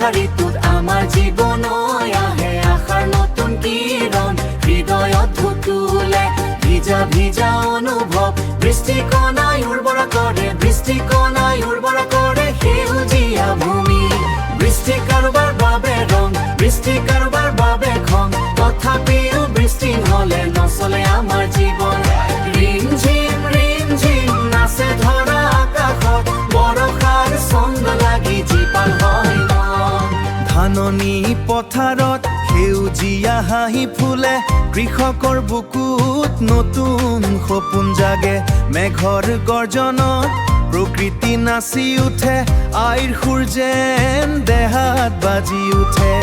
বৰ্ষা ঋতুত আমাৰ জীৱনলৈ আহে আশাৰ নতুন কিৰণ হৃদয়ত ঢুকুলে ভিজা ভিজা অনুভৱ বৃষ্টিকণাই উৰ্বৰা কৰে সেউজীয়া ভূমি বৃষ্টি কাৰোবাৰ বাবে ৰং বৃষ্টি কাৰোবাৰ বাবে খং তথাপিও বৃষ্টি নহ'লে নচলে আমাৰ জীৱন ৰিম ঝিম নাচে ধৰা আকাশত বৰষাৰ ছন্দ লাগি জীপাল হয় মন ধাননি পথাৰত সেউজীয়া হাঁহি ফুলে কৃষকৰ বুকুত নতুন সপোন জাগে মেঘৰ গৰ্জনত প্ৰকৃতি নাচি উঠে আইৰ সুৰ যেন দেহাত বাজি উঠে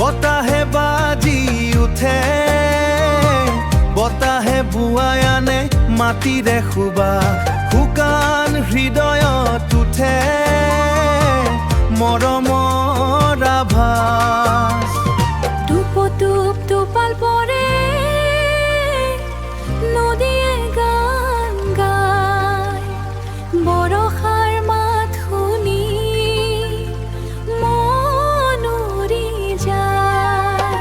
বতাহে বাজি উঠে বতাহে বুৱাই আনে মাটিৰে সুবাস শুকান হৃদয়ত উঠে মৰমৰ আভাস টুপ টোপাল পৰে নদীয়ে গান গায় বৰষাৰ মাত শুনি মন উৰি যায়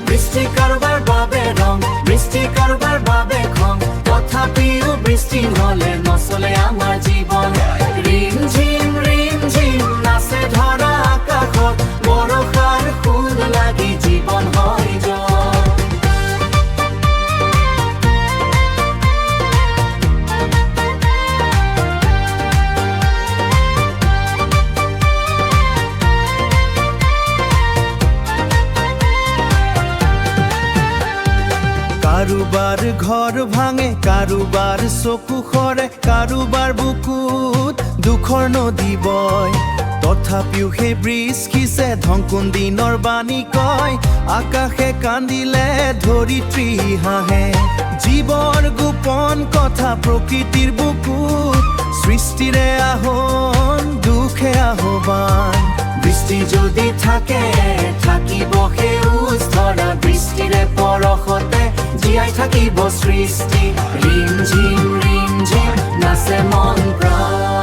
বৃষ্টি কাৰোবাৰ বাবে ৰং বৃষ্টি কাৰোবাৰ বাবে খং তথাপিও বৃষ্টি নহ'লে নচলে আমাৰ জীৱন ৰিম ঝিম নাচে ধৰা আকাশত বৰষাৰ সুৰ লাগি জীৱন হয় জয় কাৰোবাৰ ঘৰ ভাঙে কাৰোবাৰ চকু সৰে কাৰোবাৰ বুকুত দুখৰ নদী বয় তথাপিও সেই ব্ৰিজ খিচে ধংকুন দিনৰ বাণী কয় আকাশে কান্দিলে ধৰিত্ৰী হাঁহে জীৱৰ গোপন কথা প্ৰকৃতিৰ বুকুত সৃষ্টিৰে আহোন দুখে আহ্বান বৃষ্টি যদি থাকে থাকিব সেউজ ধৰা বৃষ্টিৰে পৰশতে জীয়াই থাকিব সৃষ্টি ৰিম ঝিম নাচে মন প্ৰাণ